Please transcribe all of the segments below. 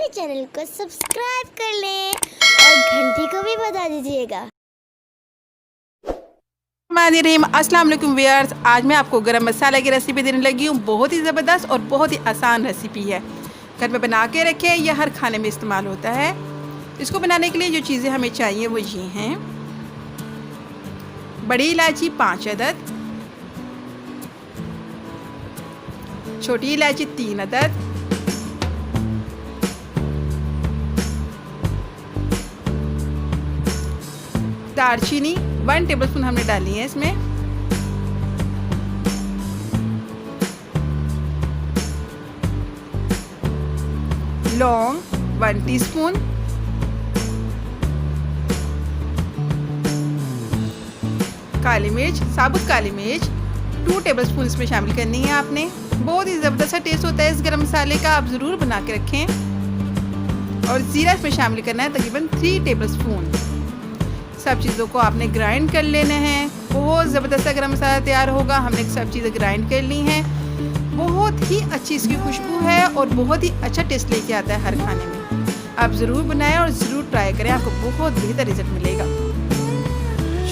हमारे चैनल को सब्सक्राइब कर लें और घंटी को भी बजा दीजिएगा। अस्सलाम वालेकुम व्यूअर्स, आज मैं आपको गरम मसाला की रेसिपी देने लगी हूँ। बहुत ही ज़बरदस्त और बहुत ही आसान रेसिपी है। घर में बना के रखें, यह हर खाने में इस्तेमाल होता है। इसको बनाने के लिए जो चीज़ें हमें चाहिए वो ये हैं। बड़ी इलायची 5 अदद, छोटी इलायची 3 अदद, दारचीनी 1 टेबलस्पून हमने डाली है इसमें, लौंग 1 टीस्पून, काली मिर्च, साबुत काली मिर्च 2 टेबलस्पून इसमें शामिल करनी है आपने। बहुत ही ज़बरदस्त टेस्ट होता है इस गरम मसाले का, आप ज़रूर बना के रखें। और ज़ीरा इसमें शामिल करना है तकरीबन 3 टेबलस्पून। सब चीज़ों को आपने ग्राइंड कर लेना है। बहुत ज़बरदस्त गरम मसाला तैयार होगा। हमने सब चीज़ें ग्राइंड कर ली हैं। बहुत ही अच्छी इसकी खुशबू है और बहुत ही अच्छा टेस्ट लेके आता है हर खाने में। आप ज़रूर बनाएं और ज़रूर ट्राई करें, आपको बहुत बेहतर रिजल्ट मिलेगा।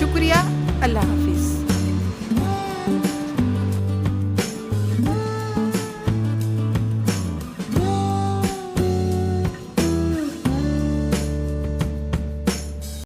शुक्रिया, अल्लाह हाफिज़।